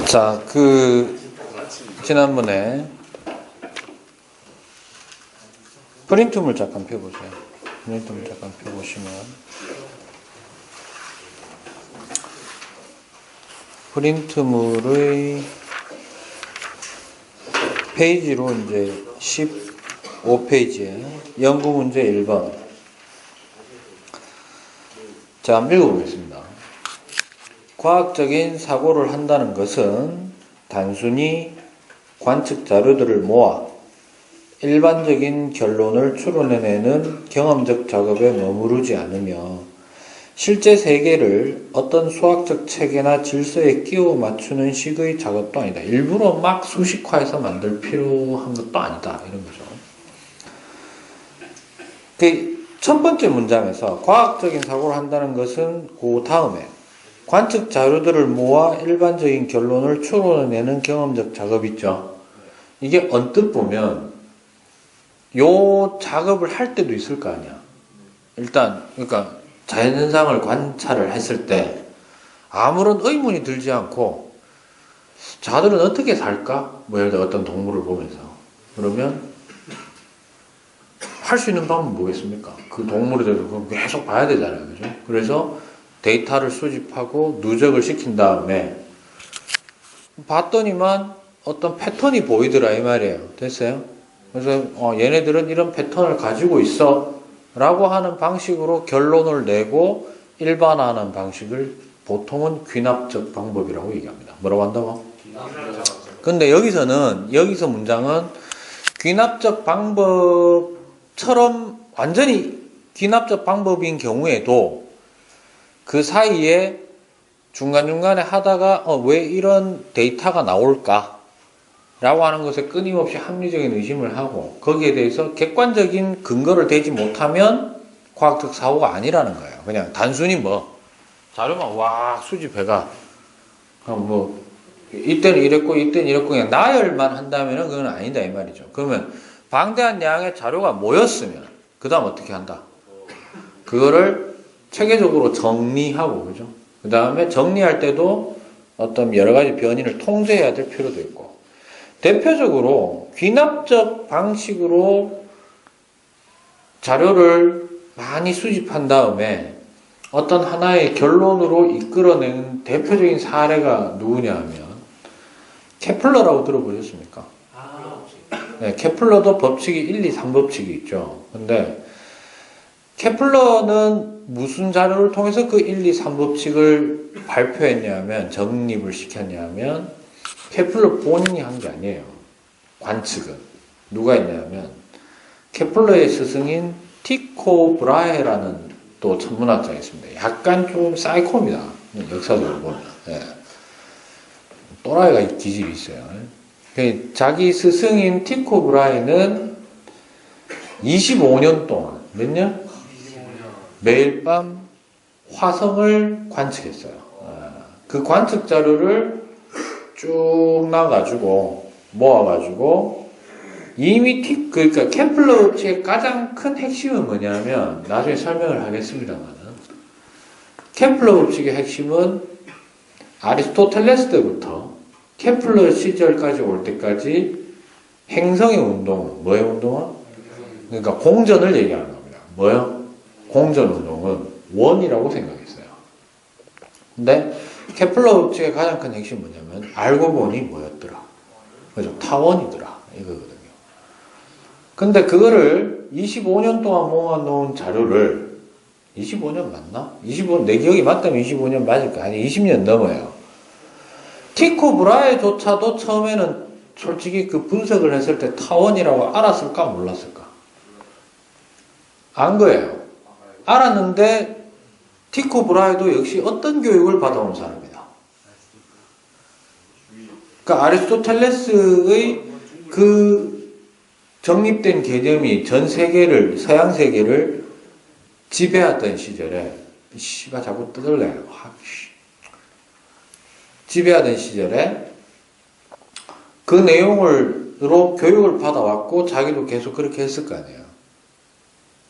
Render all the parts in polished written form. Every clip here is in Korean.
자, 지난번에 프린트물 잠깐 펴보세요. 프린트물 잠깐 펴보시면, 프린트물의 페이지로 이제 15페이지에 연구문제 1번. 자, 한번 읽어보겠습니다. 과학적인 사고를 한다는 것은 단순히 관측 자료들을 모아 일반적인 결론을 추론해내는 경험적 작업에 머무르지 않으며 실제 세계를 어떤 수학적 체계나 질서에 끼워 맞추는 식의 작업도 아니다. 일부러 막 수식화해서 만들 필요한 것도 아니다. 이런 거죠. 그 첫 번째 문장에서 과학적인 사고를 한다는 것은 그 다음에 관측 자료들을 모아 일반적인 결론을 추론해내는 경험적 작업 있죠. 이게 언뜻 보면 요 작업을 할 때도 있을 거 아니야. 일단 그러니까 자연현상을 관찰을 했을 때 아무런 의문이 들지 않고 자들은 어떻게 살까? 뭐 예를 들어 어떤 동물을 보면서 그러면 할 수 있는 방법은 뭐겠습니까? 그 동물에 대해서 계속 봐야 되잖아요. 그죠? 그래서 데이터를 수집하고 누적을 시킨 다음에 봤더니만 어떤 패턴이 보이더라 이 말이에요. 됐어요? 그래서 얘네들은 이런 패턴을 가지고 있어 라고 하는 방식으로 결론을 내고 일반화하는 방식을 보통은 귀납적 방법이라고 얘기합니다. 뭐라고 한다고? 근데 여기서 문장은 귀납적 방법처럼 완전히 귀납적 방법인 경우에도 그 사이에 중간중간에 하다가 왜 이런 데이터가 나올까? 라고 하는 것에 끊임없이 합리적인 의심을 하고 거기에 대해서 객관적인 근거를 대지 못하면 과학적 사고가 아니라는 거예요. 그냥 단순히 자료만 수집해가 이때는 이랬고 이때는 이랬고 그냥 나열만 한다면 그건 아니다 이 말이죠. 그러면 방대한 양의 자료가 모였으면 그 다음 어떻게 한다? 그거를 체계적으로 정리하고, 그죠? 그 다음에 정리할 때도 어떤 여러 가지 변이를 통제해야 될 필요도 있고, 대표적으로 귀납적 방식으로 자료를 많이 수집한 다음에 어떤 하나의 결론으로 이끌어내는 대표적인 사례가 누구냐 하면, 케플러라고 들어보셨습니까? 네, 케플러도 법칙이 1, 2, 3법칙이 있죠. 근데 케플러는 무슨 자료를 통해서 그 1, 2, 3법칙을 발표했냐면 정립을 시켰냐면 케플러 본인이 한 게 아니에요. 관측은. 누가 했냐면 케플러의 스승인 티코 브라헤라는 또 천문학자가 있습니다. 약간 좀 사이코입니다. 역사적으로 보면. 네. 또라이가 기질이 있어요. 자기 스승인 티코 브라헤는 25년 동안 몇 년? 매일 밤 화성을 관측했어요. 그 관측 자료를 쭉 모아가지고 이미 그러니까 케플러 법칙의 가장 큰 핵심은 뭐냐면 나중에 설명을 하겠습니다만 케플러 법칙의 핵심은 아리스토텔레스 때부터 케플러 시절까지 올 때까지 행성의 운동, 뭐의 운동은? 그러니까 공전을 얘기하는 겁니다. 뭐요? 공전 운동은 원이라고 생각했어요. 근데 케플러 법칙의 가장 큰 핵심이 뭐냐면 알고 보니 뭐였더라? 그죠? 타원이더라. 이거거든요. 근데 그거를 25년 동안 모아놓은 자료를 25년 맞나? 내 기억이 맞다면 25년 맞을까? 아니 20년 넘어요. 티코 브라헤조차도 처음에는 솔직히 그 분석을 했을 때 타원이라고 알았을까 몰랐을까? 안 거예요. 알았는데 티코 브라헤도 역시 어떤 교육을 받아온 사람이다. 그러니까 아리스토텔레스의 그 정립된 개념이 전 세계를 서양 세계를 지배하던 시절에 씨가 자꾸 뜯을래요. 지배하던 시절에 그 내용으로 교육을 받아왔고 자기도 계속 그렇게 했을 거 아니에요.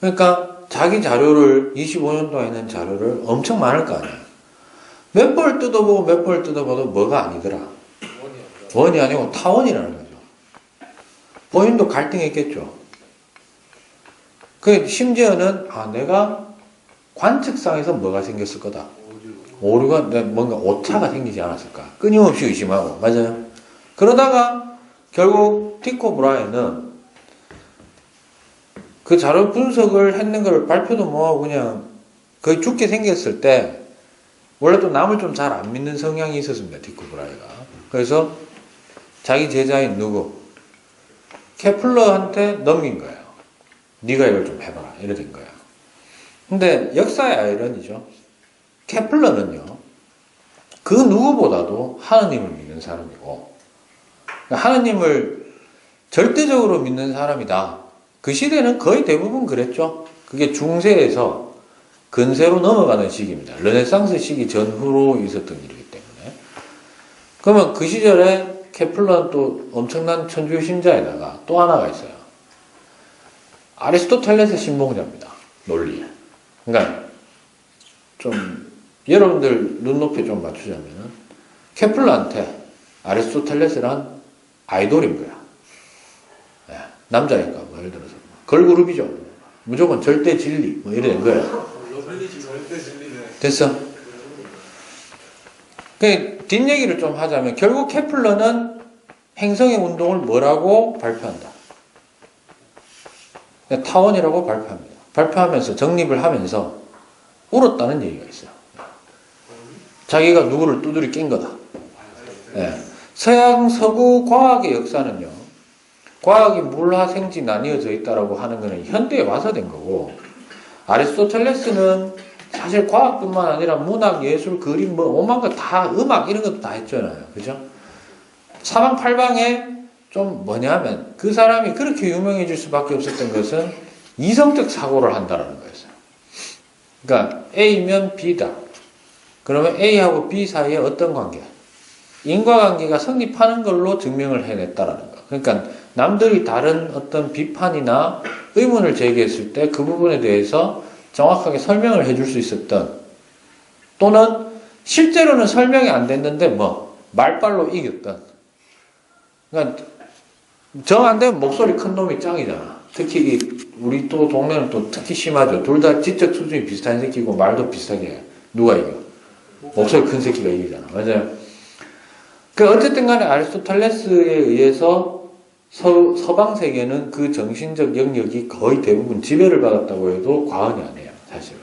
그러니까 자기 자료를 25년 동안 있는 자료를 엄청 많을 거 아니에요. 몇 번을 뜯어보고 몇 번을 뜯어봐도 뭐가 아니더라. 원이 아니고 타원이라는 거죠. 본인도 갈등했겠죠. 그 심지어는 내가 관측상에서 뭐가 생겼을 거다. 오류가 뭔가 오차가 생기지 않았을까. 끊임없이 의심하고. 맞아요. 그러다가 결국 티코 브라이는 그 자료 분석을 했는 걸 발표도 못하고 그냥 거의 죽게 생겼을 때 원래 또 남을 좀 잘 안 믿는 성향이 있었습니다. 티코 브라이가. 그래서 자기 제자인 누구? 케플러한테 넘긴 거예요. 네가 이걸 좀 해봐라. 이래 된 거야. 근데 역사의 아이러니죠. 케플러는요, 그 누구보다도 하느님을 믿는 사람이고, 하느님을 절대적으로 믿는 사람이다. 그 시대는 거의 대부분 그랬죠. 그게 중세에서 근세로 넘어가는 시기입니다. 르네상스 시기 전후로 있었던 일이기 때문에. 그러면 그 시절에 케플러는 또 엄청난 천주교 신자에다가 또 하나가 있어요. 아리스토텔레스 신봉자입니다. 논리. 그러니까 좀 여러분들 눈높이 좀 맞추자면 케플러한테 아리스토텔레스란 아이돌인 거야. 네, 남자니까 뭐 예를 들어서 걸그룹이죠. 무조건 절대 진리 뭐 이래 된 거야. 됐어? 그 뒷얘기를 좀 하자면 결국 케플러는 행성의 운동을 뭐라고 발표한다. 타원이라고 발표합니다. 발표하면서 정립을 하면서 울었다는 얘기가 있어요. 자기가 누구를 두드려 낀 거다. 네. 서양 서구 과학의 역사는요. 과학이 물화생지 나뉘어져 있다라고 하는 거는 현대에 와서 된 거고, 아리스토텔레스는 사실 과학뿐만 아니라 문학, 예술, 그림, 뭐 오만 거 다, 음악 이런 것도 다 했잖아요. 그죠? 사방팔방에 좀 뭐냐면 그 사람이 그렇게 유명해질 수밖에 없었던 것은 이성적 사고를 한다는 거였어요. 그러니까 A면 B다. 그러면 A하고 B 사이에 어떤 관계? 인과관계가 성립하는 걸로 증명을 해냈다라는 거. 그러니까 남들이 다른 어떤 비판이나 의문을 제기했을 때 그 부분에 대해서 정확하게 설명을 해줄 수 있었던, 또는 실제로는 설명이 안 됐는데 뭐 말빨로 이겼던. 그러니까 정 안 되면 목소리 큰 놈이 짱이잖아. 특히 우리 또 동네는 또 특히 심하죠. 둘 다 지적 수준이 비슷한 새끼고 말도 비슷하게 해. 누가 이겨? 목소리 큰 새끼가 이기잖아. 맞아요. 그 어쨌든 간에 아리스토텔레스에 의해서 서방 세계는 그 정신적 영역이 거의 대부분 지배를 받았다고 해도 과언이 아니에요. 사실은.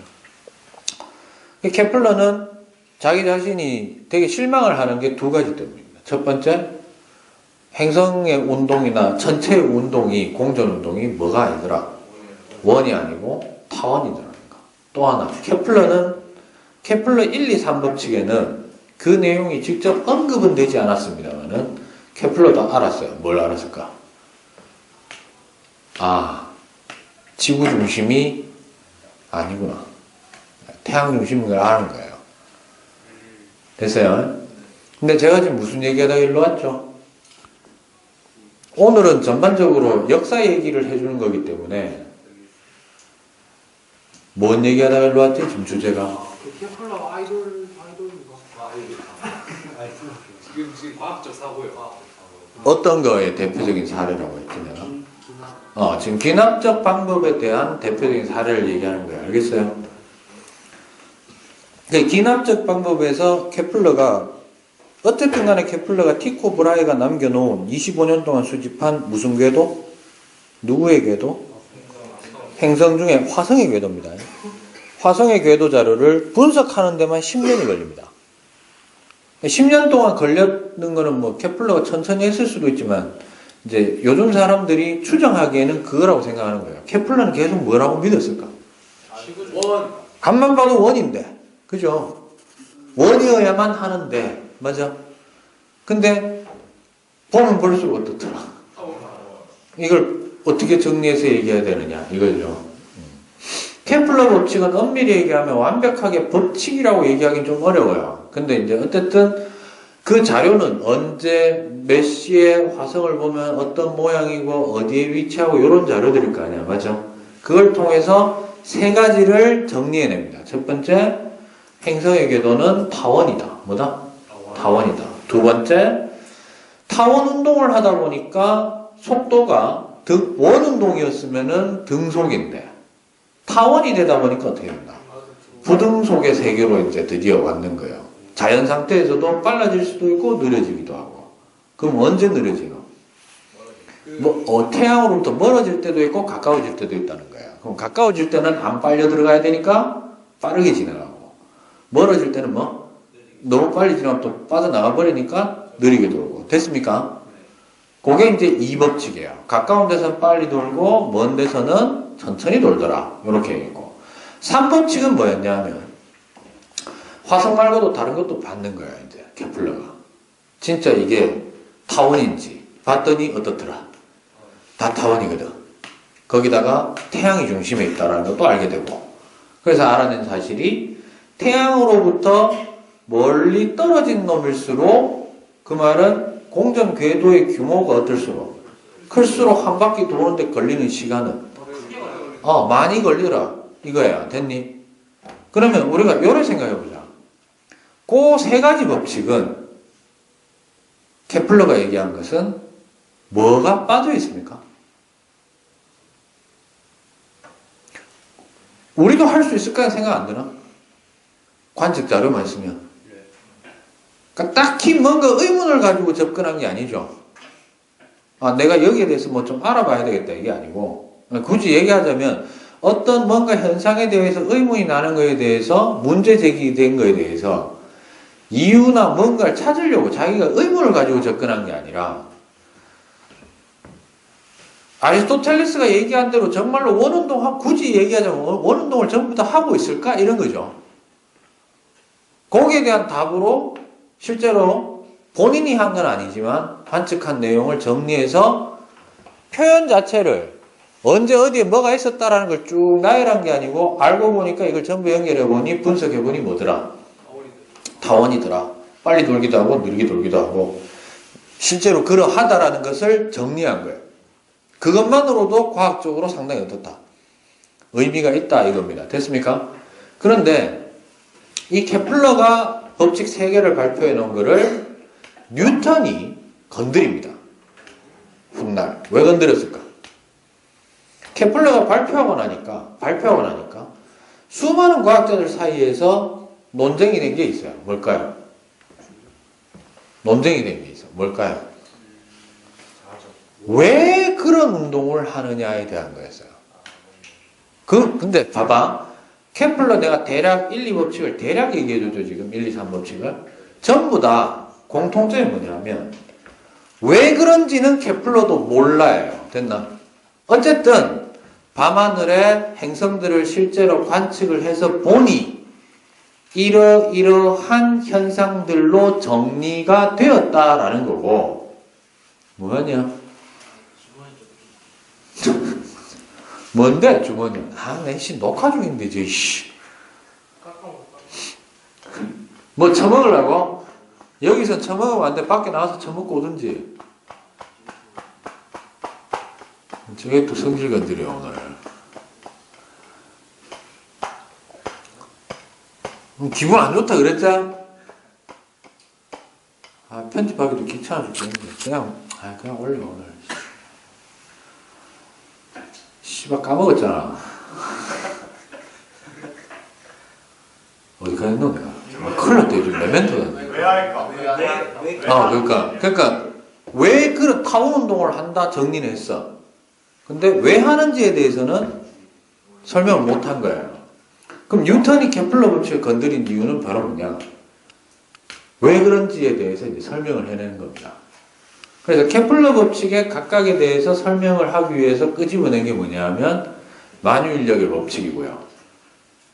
케플러는 자기 자신이 되게 실망을 하는 게 두 가지 때문입니다. 첫 번째, 행성의 운동이나 천체의 운동이, 공전운동이 뭐가 아니더라? 원이 아니고 타원이더라는 거. 또 하나, 케플러 1, 2, 3법칙에는 그 내용이 직접 언급은 되지 않았습니다만은 케플러도 알았어요. 뭘 알았을까? 지구 중심이 아니구나. 태양 중심인 걸 아는 거예요. 됐어요? 근데 제가 지금 무슨 얘기하다가 일로 왔죠? 오늘은 전반적으로 역사 얘기를 해주는 거기 때문에 뭔 얘기하다가 일로 왔지? 지금 주제가. 케플러 아이돌인가? 지금 과학적 사고예요. 어떤 거의 대표적인 사례라고 했지 내가? 지금 기납적 방법에 대한 대표적인 사례를 얘기하는 거예요. 알겠어요? 기납적 방법에서 케플러가 어쨌든 간에 케플러가 티코 브라이가 남겨놓은 25년 동안 수집한 무슨 궤도? 누구의 궤도? 행성 중에 화성의 궤도입니다. 화성의 궤도 자료를 분석하는 데만 10년이 걸립니다. 10년 동안 걸렸는 거는 뭐 케플러가 천천히 했을 수도 있지만 이제 요즘 사람들이 추정하기에는 그거라고 생각하는 거예요. 케플러는 계속 뭐라고 믿었을까? 원. 간만 봐도 원인데. 그죠? 원이어야만 하는데. 맞아? 근데 보면 볼수록 어떻더라? 이걸 어떻게 정리해서 얘기해야 되느냐 이거죠. 케플러 법칙은 엄밀히 얘기하면 완벽하게 법칙이라고 얘기하기는 좀 어려워요. 근데 이제 어쨌든 그 자료는 언제 몇 시에 화성을 보면 어떤 모양이고 어디에 위치하고 이런 자료들일 거 아니야. 맞아? 그걸 통해서 세 가지를 정리해냅니다. 첫 번째, 행성의 궤도는 타원이다. 뭐다? 타원이다. 두 번째, 타원 운동을 하다 보니까 속도가 원 운동이었으면은 등속인데 타원이 되다 보니까 어떻게 된다? 부등속의 세계로 이제 드디어 왔는 거예요. 자연 상태에서도 빨라질 수도 있고 느려지기도 하고. 그럼 언제 느려지노? 태양으로부터 멀어질 때도 있고 가까워질 때도 있다는 거예요. 그럼 가까워질 때는 안 빨려 들어가야 되니까 빠르게 지나가고, 멀어질 때는 너무 빨리 지나가면 또 빠져나가 버리니까 느리게 돌고. 됐습니까? 그게 이제 이 법칙이에요. 가까운 데서는 빨리 돌고 먼 데서는 천천히 돌더라. 이렇게 있고. 3법칙은 뭐였냐면 화성 말고도 다른 것도 받는 거야. 이제 케플러가 진짜 이게 타원인지 봤더니 어떻더라. 다 타원이거든. 거기다가 태양이 중심에 있다는 것도 알게 되고. 그래서 알아낸 사실이 태양으로부터 멀리 떨어진 놈일수록 그 말은 공전 궤도의 규모가 어떨수록 클수록 한 바퀴 도는데 걸리는 시간은 많이 걸리더라 이거야. 됐니? 그러면 우리가 요래 생각해보자. 그 세 가지 법칙은 케플러가 얘기한 것은 뭐가 빠져 있습니까? 우리도 할 수 있을까 생각 안 드나? 관측 자료만 있으면. 그러니까 딱히 뭔가 의문을 가지고 접근한 게 아니죠. 내가 여기에 대해서 뭐 좀 알아봐야 되겠다 이게 아니고, 굳이 얘기하자면 어떤 뭔가 현상에 대해서 의문이 나는 거에 대해서 문제 제기된 거에 대해서 이유나 뭔가를 찾으려고 자기가 의문을 가지고 접근한 게 아니라 아리스토텔레스가 얘기한 대로 정말로 원운동, 굳이 얘기하자면 원운동을 전부 다 하고 있을까? 이런 거죠. 거기에 대한 답으로 실제로 본인이 한 건 아니지만 관측한 내용을 정리해서 표현 자체를 언제 어디에 뭐가 있었다라는 걸 쭉 나열한 게 아니고 알고 보니까 이걸 전부 연결해보니 분석해보니 뭐더라? 타원이더라. 빨리 돌기도 하고 느리게 돌기도 하고 실제로 그러하다라는 것을 정리한 거예요. 그것만으로도 과학적으로 상당히 어떻다? 의미가 있다 이겁니다. 됐습니까? 그런데 이 케플러가 법칙 3개를 발표해 놓은 거를 뉴턴이 건드립니다. 훗날. 왜 건드렸을까? 케플러가 발표하고 나니까 수많은 과학자들 사이에서 논쟁이 된 게 있어요. 뭘까요? 논쟁이 된 게 있어요. 뭘까요? 왜 그런 운동을 하느냐에 대한 거였어요. 근데 봐봐. 케플러 내가 대략 1, 2법칙을 대략 얘기해줬죠. 지금 1, 2, 3법칙을. 전부 다 공통점이 뭐냐면 왜 그런지는 케플러도 몰라요. 됐나? 어쨌든 밤하늘의 행성들을 실제로 관측을 해서 보니 이러이러한 현상들로 정리가 되었다라는 거고. 뭐하냐? 뭔데 주머니? 내씨 녹화 중인데 뭐 처먹으려고? 여기서 처먹으면 안 돼. 밖에 나가서 처먹고 오든지. 저게 또 성질 건드려 오늘. 기분 안 좋다 그랬자? 편집하기도 귀찮아 죽겠는데 그냥 올려 오늘. 씨발 까먹었잖아. 어디 가있노 내가? 큰일 났다 요즘 메멘토다. 왜 할까? 그러니까 왜 그런 타원 운동을 한다 정리는 했어. 근데 왜 하는지에 대해서는 설명을 못 한 거예요. 그럼 뉴턴이 케플러 법칙을 건드린 이유는 바로 뭐냐? 왜 그런지에 대해서 이제 설명을 해내는 겁니다. 그래서 케플러 법칙의 각각에 대해서 설명을 하기 위해서 끄집어낸 게 뭐냐면 만유인력의 법칙이고요.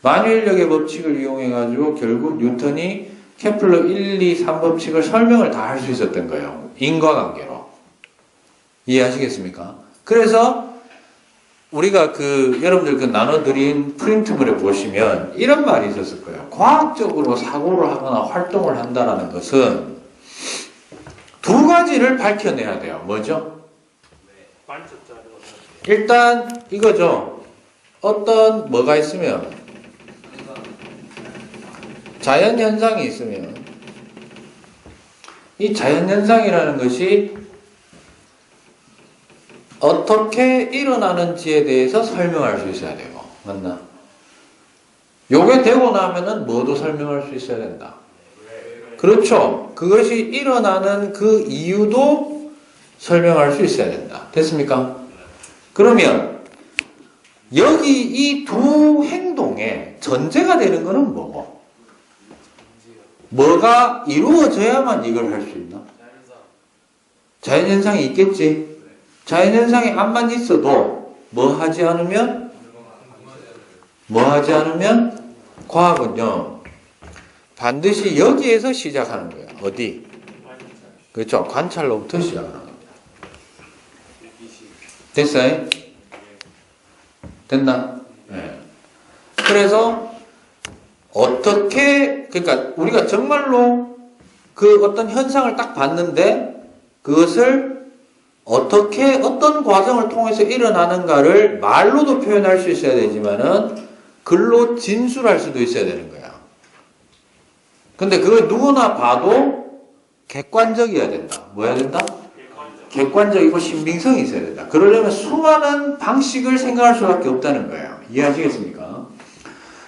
만유인력의 법칙을 이용해가지고 결국 뉴턴이 케플러 1, 2, 3법칙을 설명을 다 할 수 있었던 거예요. 인과관계로. 이해하시겠습니까? 그래서 우리가 여러분들 나눠드린 프린트물에 보시면 이런 말이 있었을 거예요. 과학적으로 사고를 하거나 활동을 한다는 것은 두 가지를 밝혀내야 돼요. 뭐죠? 일단 이거죠. 어떤 뭐가 있으면 자연현상이 있으면 이 자연현상이라는 것이 어떻게 일어나는지에 대해서 설명할 수 있어야 되고, 맞나? 요게 되고 나면은 뭐도 설명할 수 있어야 된다. 그렇죠. 그것이 일어나는 그 이유도 설명할 수 있어야 된다. 됐습니까? 그러면 여기 이 두 행동에 전제가 되는 것은 뭐고? 뭐가 이루어져야만 이걸 할 수 있나? 자연현상이 있겠지. 자연현상이 안만 있어도 뭐 하지 않으면 과학은요 반드시 여기에서 시작하는 거야. 어디? 그렇죠. 관찰로부터 시작하는 거야. 됐어요? 됐나? 네. 그래서 어떻게, 그러니까 우리가 정말로 그 어떤 현상을 딱 봤는데 그것을 어떻게 어떤 과정을 통해서 일어나는가를 말로도 표현할 수 있어야 되지만은 글로 진술할 수도 있어야 되는 거야. 근데 그걸 누구나 봐도 객관적이어야 된다. 뭐 해야 된다? 객관적이고 신빙성이 있어야 된다. 그러려면 수많은 방식을 생각할 수밖에 없다는 거예요. 이해하시겠습니까?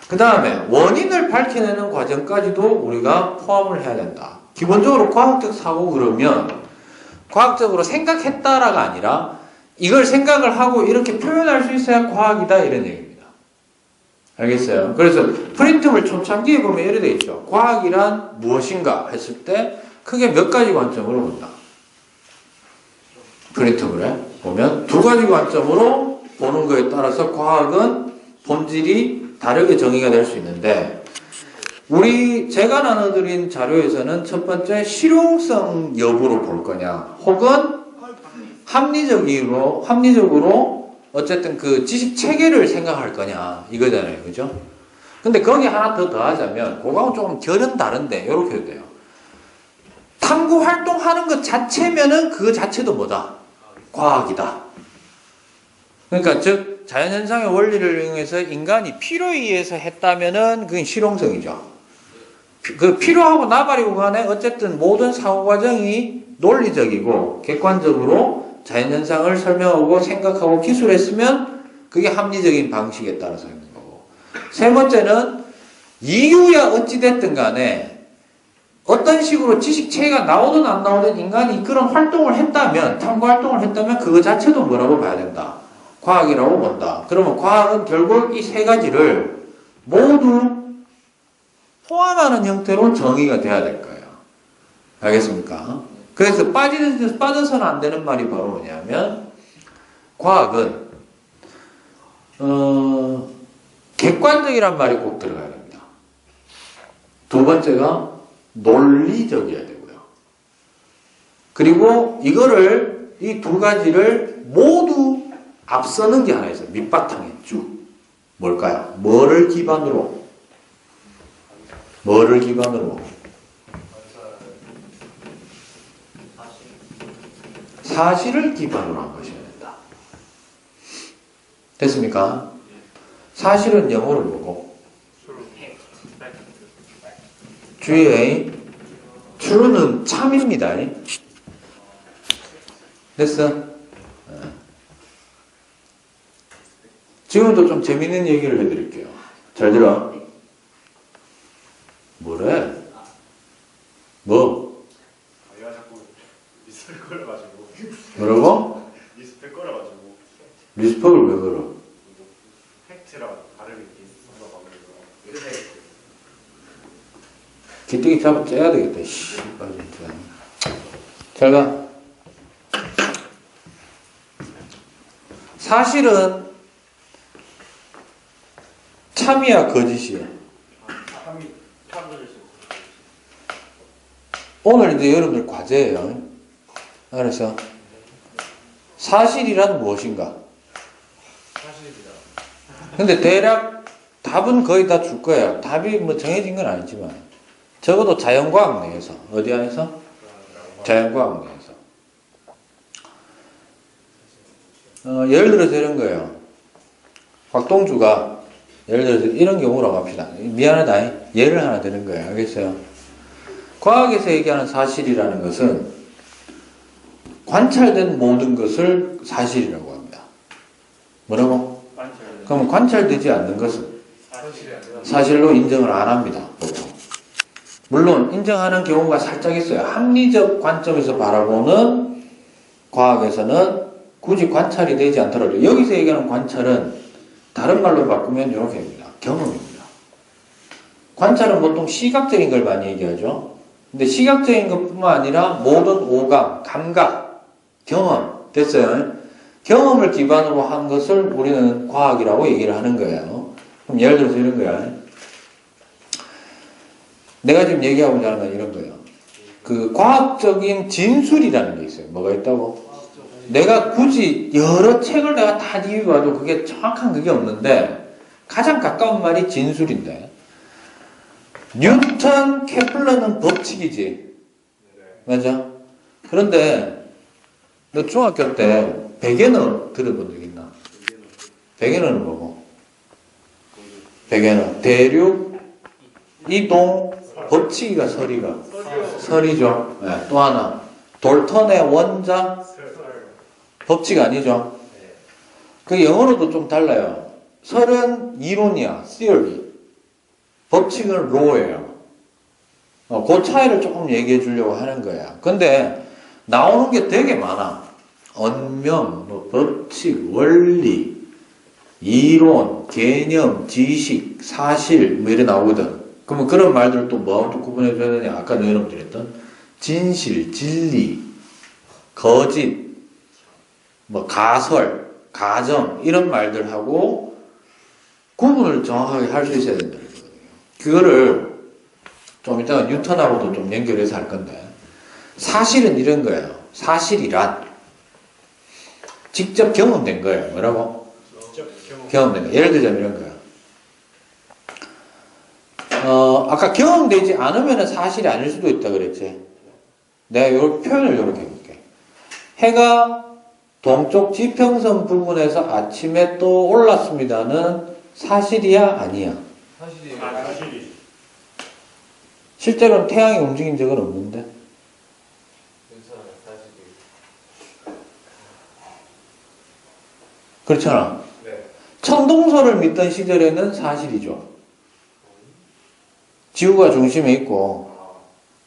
그 다음에 원인을 밝혀내는 과정까지도 우리가 포함을 해야 된다. 기본적으로 과학적 사고 그러면 과학적으로 생각했다라가 아니라 이걸 생각을 하고 이렇게 표현할 수 있어야 과학이다 이런 얘기입니다. 알겠어요? 그래서 프린트물 초창기에 보면 이렇게 돼 있죠. 과학이란 무엇인가 했을 때 크게 몇 가지 관점으로 본다. 프린트물에 보면 두 가지 관점으로 보는 거에 따라서 과학은 본질이 다르게 정의가 될 수 있는데 제가 나눠드린 자료에서는 첫 번째 실용성 여부로 볼 거냐 혹은 합리적으로 어쨌든 그 지식 체계를 생각할 거냐 이거잖아요. 그죠? 근데 거기 하나 더 더하자면 그거하고 조금 결은 다른데 이렇게 해도 돼요. 탐구 활동하는 것 자체면은 그 자체도 뭐다? 과학이다. 그러니까 즉 자연현상의 원리를 이용해서 인간이 필요에 의해서 했다면은 그게 실용성이죠. 그 필요하고 나발이고 간에 어쨌든 모든 사고 과정이 논리적이고 객관적으로 자연현상을 설명하고 생각하고 기술했으면 그게 합리적인 방식에 따라서 있는 거고. 세 번째는 이유야 어찌됐든 간에 어떤 식으로 지식체계가 나오든 안 나오든 인간이 그런 활동을 했다면, 탐구 활동을 했다면 그거 자체도 뭐라고 봐야 된다? 과학이라고 본다. 그러면 과학은 결국 이 세 가지를 모두 포함하는 형태로 정의가 돼야 될 거예요. 알겠습니까? 그래서 빠져서는 안 되는 말이 바로 뭐냐면 과학은 객관적이란 말이 꼭 들어가야 됩니다. 두 번째가 논리적이어야 되고요. 그리고 이 두 가지를 모두 앞서는 게 하나 있어요. 밑바탕에 쭉. 뭘까요? 뭐를 기반으로? 사실을 기반으로 한 것이어야 된다. 됐습니까? 사실은 영어로 뭐고? 주의 true는 참입니다. 됐어? 지금도 좀 재밌는 얘기를 해드릴게요. 잘 들어. 뭐래? 뭐? 얘가 자꾸 리스펙 걸어가지고. 뭐라고? 리스펙 걸어가지고. 리스펙을 왜 걸어? 팩트랑 발음이 비슷한가 봐. 기대기 잡아 째야 되겠다. 씨, 진짜. 잘 가. 사실은 참이야 거짓이야. 오늘 이제 여러분들 과제예요. 그래서 사실이란 무엇인가? 사실입니다. 근데 대략 답은 거의 다 줄 거예요. 답이 뭐 정해진 건 아니지만 적어도 자연과학 내에서 어디 안에서? 자연과학 내에서. 예를 들어서 이런 거예요. 곽동주가 예를 들어서 이런 경우라고 합시다. 미안하다. 예를 하나 드는 거예요. 알겠어요? 과학에서 얘기하는 사실이라는 것은 관찰된 모든 것을 사실이라고 합니다. 뭐라고? 그럼 관찰되지 않는 것은 사실이 아니라 사실로 인정을 안 합니다. 보통. 물론 인정하는 경우가 살짝 있어요. 합리적 관점에서 바라보는 과학에서는 굳이 관찰이 되지 않더라도 여기서 얘기하는 관찰은 다른 말로 바꾸면 이렇게 됩니다. 경험입니다. 관찰은 보통 시각적인 걸 많이 얘기하죠. 근데 시각적인 것뿐만 아니라 모든 오감, 감각, 경험 됐어요. 경험을 기반으로 한 것을 우리는 과학이라고 얘기를 하는 거예요. 그럼 예를 들어서 이런 거야. 내가 지금 얘기하고자 하는 건 이런 거예요. 그 과학적인 진술이라는 게 있어요. 뭐가 있다고? 내가 굳이 여러 책을 내가 다 뒤져봐도 그게 정확한 그게 없는데 가장 가까운 말이 진술인데 뉴턴, 케플러는 법칙이지. 맞아? 그런데 너 중학교 때 베게너 들어본 적 있나? 베게너는 뭐고? 베게너 대륙, 이동, 법칙이가 설이죠. 네, 또 하나 돌턴의 원자 법칙 아니죠. 그 영어로도 좀 달라요. 설은 이론이야, theory. 법칙은 law예요. 그 차이를 조금 얘기해 주려고 하는 거야. 근데 나오는 게 되게 많아. 언명, 뭐 법칙, 원리, 이론, 개념, 지식, 사실 뭐 이래 나오거든. 그러면 그런 말들을 또 뭐하고 또 구분해 줘야 되냐? 아까 너희들이 했던 진실, 진리, 거짓, 뭐 가설, 가정 이런 말들하고 구분을 정확하게 할 수 있어야 된다. 그거를 좀 이따가 뉴턴하고도 좀 연결해서 할 건데 사실은 이런 거예요. 사실이란 직접 경험된 거예요. 뭐라고? 경험된 거. 예를 들자면 이런 거예요. 아까 경험되지 않으면 사실이 아닐 수도 있다 그랬지. 내가 이 표현을 이렇게 해볼게. 해가 동쪽 지평선 부분에서 아침에 또 올랐습니다는 사실이야? 아니야? 사실이 실제로는 태양이 움직인 적은 없는데. 괜찮아요. 사실이. 그렇잖아. 네. 천동설을 믿던 시절에는 사실이죠. 지구가 중심에 있고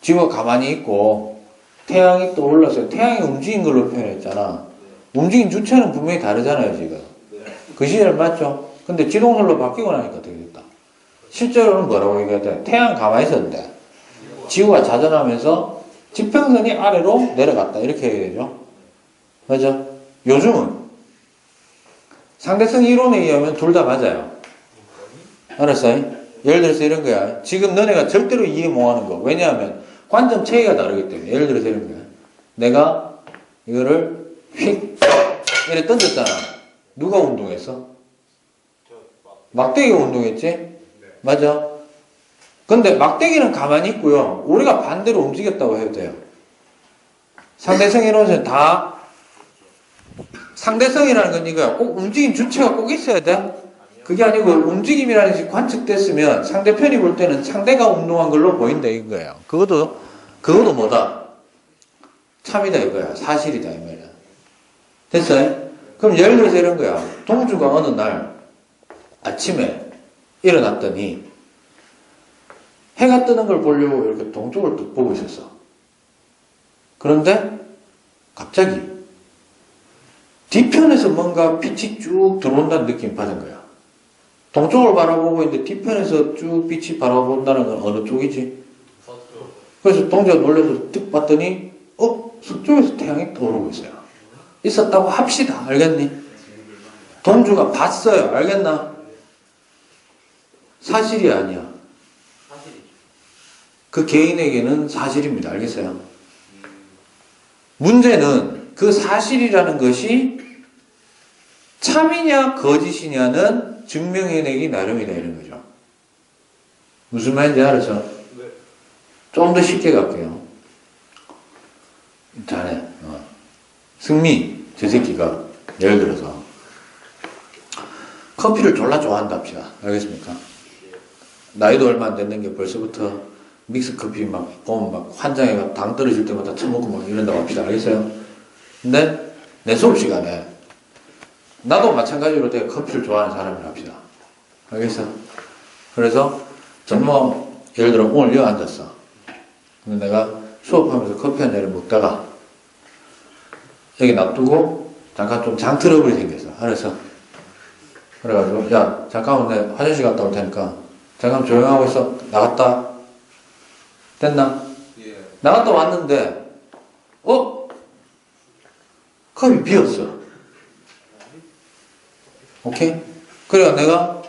지구가 가만히 있고 태양이 또 올랐어요. 태양이 움직인 걸로 표현했잖아. 움직인 주체는 분명히 다르잖아요, 지금. 그 시절 맞죠? 근데 지동설로 바뀌고 나니까 어떻게 됐다? 실제로는 뭐라고 얘기해야 돼? 태양 가만히 있었는데 지구가 자전하면서 지평선이 아래로 내려갔다. 이렇게 얘기해야 되죠? 맞아? 요즘은 상대성 이론에 의하면 둘 다 맞아요. 알았어요? 예를 들어서 이런 거야. 지금 너네가 절대로 이해 못하는 거. 왜냐하면 관점 체계가 다르기 때문에. 예를 들어서 이런 거야. 내가 이거를 휙 이렇게 던졌잖아. 누가 운동했어? 막대기가 운동했지? 맞아. 근데 막대기는 가만히 있고요. 우리가 반대로 움직였다고 해도 돼요. 상대성 이론에서는 다 상대성이라는 건 이거야. 꼭 움직임 주체가 꼭 있어야 돼. 그게 아니고 움직임이라는 것이 관측됐으면 상대편이 볼 때는 상대가 운동한 걸로 보인다 이거예요. 그것도 뭐다? 참이다 이거야. 사실이다 이 말이야. 됐어요? 그럼 예를 들어서 이런 거야. 동주가 어느 날 아침에 일어났더니 해가 뜨는 걸 보려고 이렇게 동쪽을 뚝 보고 있었어. 그런데 갑자기 뒤편에서 뭔가 빛이 쭉 들어온다는 느낌이 받은 거야. 동쪽을 바라보고 있는데 뒤편에서 쭉 빛이 바라본다는 건 어느 쪽이지? 서쪽. 그래서 동주가 놀라서 뜩 봤더니 서쪽에서 태양이 떠오르고 있어요. 있었다고 합시다. 알겠니? 동주가 봤어요. 알겠나? 사실이 아니야. 그 개인에게는 사실입니다. 알겠어요? 문제는 그 사실이라는 것이 참이냐 거짓이냐는 증명해내기 나름이다 이런 거죠. 무슨 말인지 알았어? 좀 더 쉽게 갈게요. 자네 승미 저 새끼가 예를 들어서 커피를 졸라 좋아한다 합시다. 알겠습니까? 나이도 얼마 안 됐는 게 벌써부터 믹스 커피 막 보면 막 한 장에 막 당 떨어질 때마다 처먹고 막 이런다고 합시다. 알겠어요? 근데 내 수업 시간에 나도 마찬가지로 내가 커피를 좋아하는 사람이라 합시다. 알겠어? 그래서 전뭐 예를 들어 오늘 여기 앉았어. 근데 내가 수업하면서 커피 한 잔을 먹다가 여기 놔두고 잠깐 좀 장 트러블이 생겼어. 알았어? 그래가지고 야 잠깐만 내 화장실 갔다 올 테니까 잠깐 조용하고 있어. 나갔다. 됐나? 예. 나갔다 왔는데 컵이 비었어. 오케이? 그래가 내가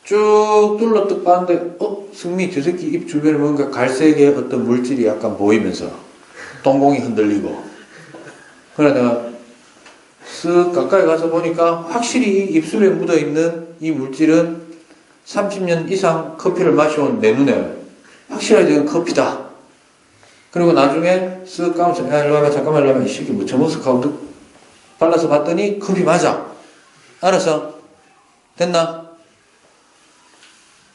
쭉 둘러뜩 봤는데 승미 저 새끼 입 주변에 뭔가 갈색의 어떤 물질이 약간 보이면서 동공이 흔들리고 그래 내가 쓱 가까이 가서 보니까 확실히 이 입술에 묻어있는 이 물질은 30년 이상 커피를 마셔온 내 눈에 확실하게 이건 커피다. 그리고 나중에 쓱 까면서 야 일로 와봐 잠깐만 일로 와봐 이 새끼 뭐 저먹스 카운트 발라서 봤더니 커피 맞아. 알았어? 됐나?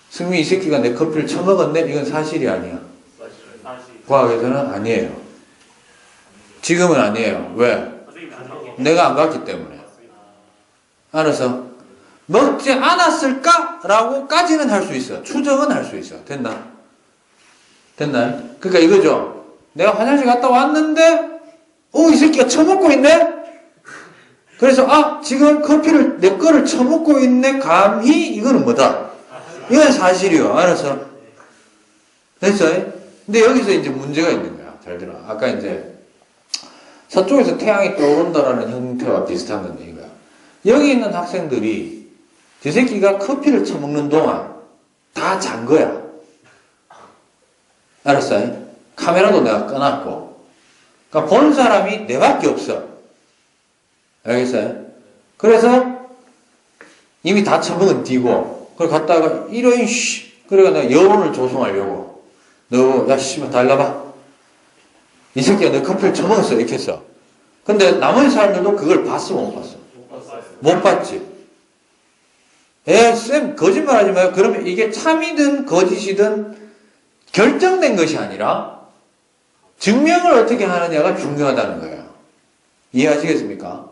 승미 이 새끼가 내 커피를 처먹었네? 이건 사실이 아니야. 과학에서는 아니에요. 지금은 아니에요. 왜? 내가 안 갔기 때문에. 알았어? 먹지 않았을까? 라고까지는 할 수 있어. 추정은 할 수 있어. 됐나? 됐나요? 그러니까 이거죠. 내가 화장실 갔다 왔는데 이 새끼가 처먹고 있네? 그래서 지금 커피를 내 거를 처먹고 있네 감히 이거는 뭐다? 이건 사실이요. 알았어? 됐어? 근데 여기서 이제 문제가 있는 거야. 잘 들어. 아까 이제 서쪽에서 태양이 떠오른다라는 형태와 비슷한 건데 이거야. 여기 있는 학생들이 저 새끼가 커피를 처먹는 동안 다 잔 거야. 알았어? 카메라도 내가 꺼놨고. 그러니까 본 사람이 내밖에 없어. 알겠어요? 그래서 이미 다 처먹은 뒤고 그걸 갖다가 이런 그래가 내가 여론을 조성하려고 너 야 씨발 달라봐 이 새끼가 내 커피를 처먹었어 이렇게 했어. 근데 나머지 사람들도 그걸 봤어 못 봤어? 못 봤지. 쌤 거짓말하지 마요. 그러면 이게 참이든 거짓이든 결정된 것이 아니라 증명을 어떻게 하느냐가 중요하다는 거예요. 이해하시겠습니까?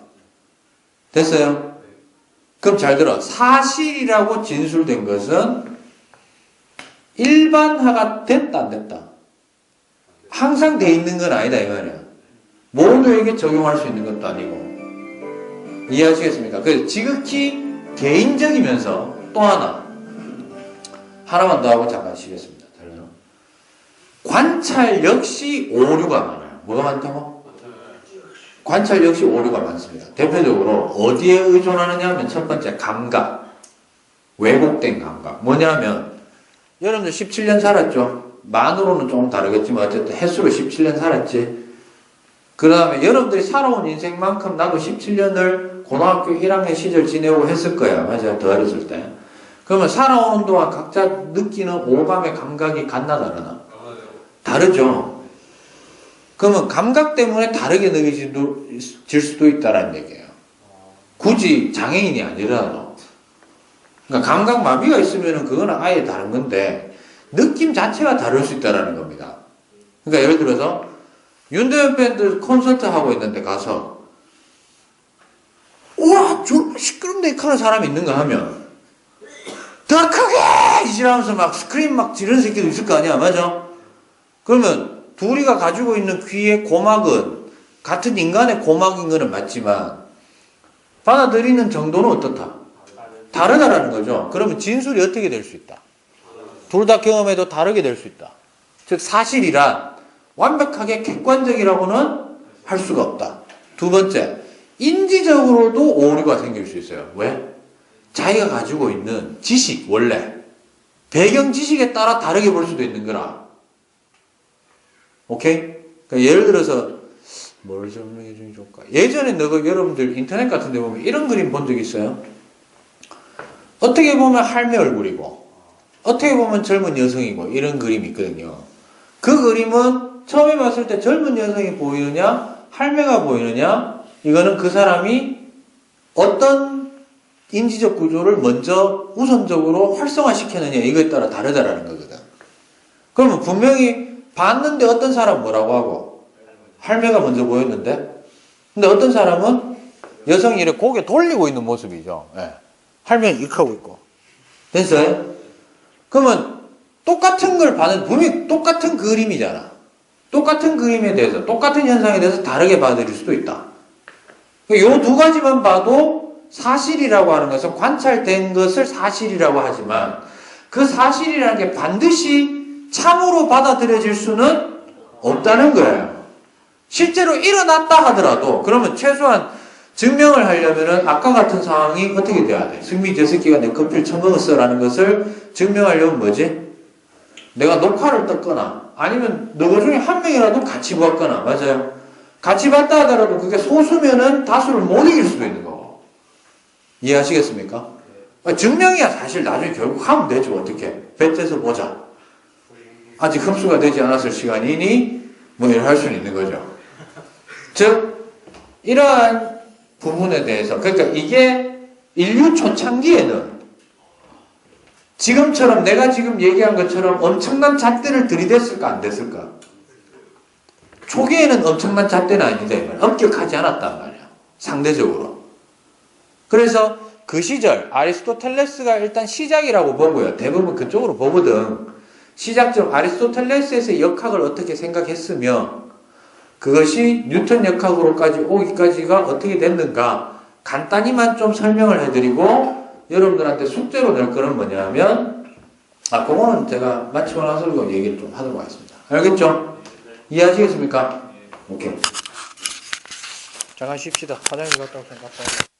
됐어요? 그럼 잘 들어. 사실이라고 진술된 것은 일반화가 됐다 안 됐다? 항상 돼 있는 건 아니다 이 말이야. 모두에게 적용할 수 있는 것도 아니고. 이해하시겠습니까? 그래서 지극히 개인적이면서 또 하나만 더 하고 잠깐 쉬겠습니다. 잘 들어. 관찰 역시 오류가 많아요. 뭐가 많다고? 관찰 역시 오류가 많습니다. 대표적으로 어디에 의존하느냐 하면 첫 번째 감각. 왜곡된 감각. 뭐냐면 여러분들 17년 살았죠? 만으로는 조금 다르겠지만 어쨌든 횟수로 17년 살았지. 그 다음에 여러분들이 살아온 인생만큼 나도 17년을 고등학교 1학년 시절 지내고 했을 거야. 맞아요. 더 어렸을 때. 그러면 살아오는 동안 각자 느끼는 오감의 감각이 같나 다르나? 다르죠. 그러면 감각 때문에 다르게 느껴질 수도 있다는 얘기예요. 굳이 장애인이 아니라도. 그러니까 감각 마비가 있으면 그거는 아예 다른 건데 느낌 자체가 다를 수 있다는 겁니다. 그러니까 예를 들어서 윤대현 밴드 콘서트 하고 있는데 가서 우와 저 시끄럽네 하는 사람이 있는가 하면 더 크게 이지라면서 막 스크린 막 지르는 새끼도 있을 거 아니야. 맞아? 그러면 둘이가 가지고 있는 귀의 고막은 같은 인간의 고막인 거는 맞지만 받아들이는 정도는 어떻다? 다르다라는 거죠. 그러면 진술이 어떻게 될 수 있다? 둘 다 경험해도 다르게 될 수 있다. 즉 사실이란 완벽하게 객관적이라고는 할 수가 없다. 두 번째, 인지적으로도 오류가 생길 수 있어요. 왜? 자기가 가지고 있는 지식, 원래 배경 지식에 따라 다르게 볼 수도 있는 거라. 오케이? 그러니까 예를 들어서 뭘 설명해 주면 좋을까? 예전에 여러분들 인터넷 같은 데 보면 이런 그림 본 적 있어요? 어떻게 보면 할매 얼굴이고 어떻게 보면 젊은 여성이고 이런 그림이 있거든요. 그 그림은 처음에 봤을 때 젊은 여성이 보이느냐 할매가 보이느냐 이거는 그 사람이 어떤 인지적 구조를 먼저 우선적으로 활성화시켰느냐 이거에 따라 다르다라는 거거든. 그러면 분명히 봤는데 어떤 사람은 뭐라고 하고? 할매가 먼저 보였는데? 근데 어떤 사람은 여성이 이렇게 고개 돌리고 있는 모습이죠. 예. 할매는 이렇게 하고 있고. 됐어요? 그러면 똑같은 걸 봤는데 분명히 똑같은 그림이잖아. 똑같은 그림에 대해서, 똑같은 현상에 대해서 다르게 봐드릴 수도 있다. 이 두 가지만 봐도 사실이라고 하는 것은 관찰된 것을 사실이라고 하지만 그 사실이라는 게 반드시 참으로 받아들여질 수는 없다는 거예요. 실제로 일어났다 하더라도 그러면 최소한 증명을 하려면은 아까 같은 상황이 어떻게 돼야 돼? 승미 저 새끼가 내 커피를 처먹었어 라는 것을 증명하려면 뭐지? 내가 녹화를 떴거나 아니면 너희 중에 한 명이라도 같이 봤거나 맞아요? 같이 봤다 하더라도 그게 소수면은 다수를 못 이길 수도 있는 거고 이해하시겠습니까? 증명이야 사실 나중에 결국 하면 되죠. 어떻게? 뱉어서 보자. 아직 흡수가 되지 않았을 시간이니 뭐 이렇게 할 수는 있는 거죠. 즉 이러한 부분에 대해서 그러니까 이게 인류 초창기에는 지금처럼 내가 지금 얘기한 것처럼 엄청난 잣대를 들이댔을까 안 됐을까? 초기에는 엄청난 잣대는 아닌데 엄격하지 않았단 말이야. 상대적으로. 그래서 그 시절 아리스토텔레스가 일단 시작이라고 보고요. 대부분 그쪽으로 보거든. 시작점 아리스토텔레스의 역학을 어떻게 생각했으며 그것이 뉴턴 역학으로까지 오기까지가 어떻게 됐는가 간단히만 좀 설명을 해드리고 여러분들한테 숙제로 낼 거는 뭐냐면 그거는 제가 마치고 나서 얘기를 좀 하도록 하겠습니다. 알겠죠? 이해하시겠습니까? 오케이. 잠깐 쉽시다. 화장실 갔다 오세요.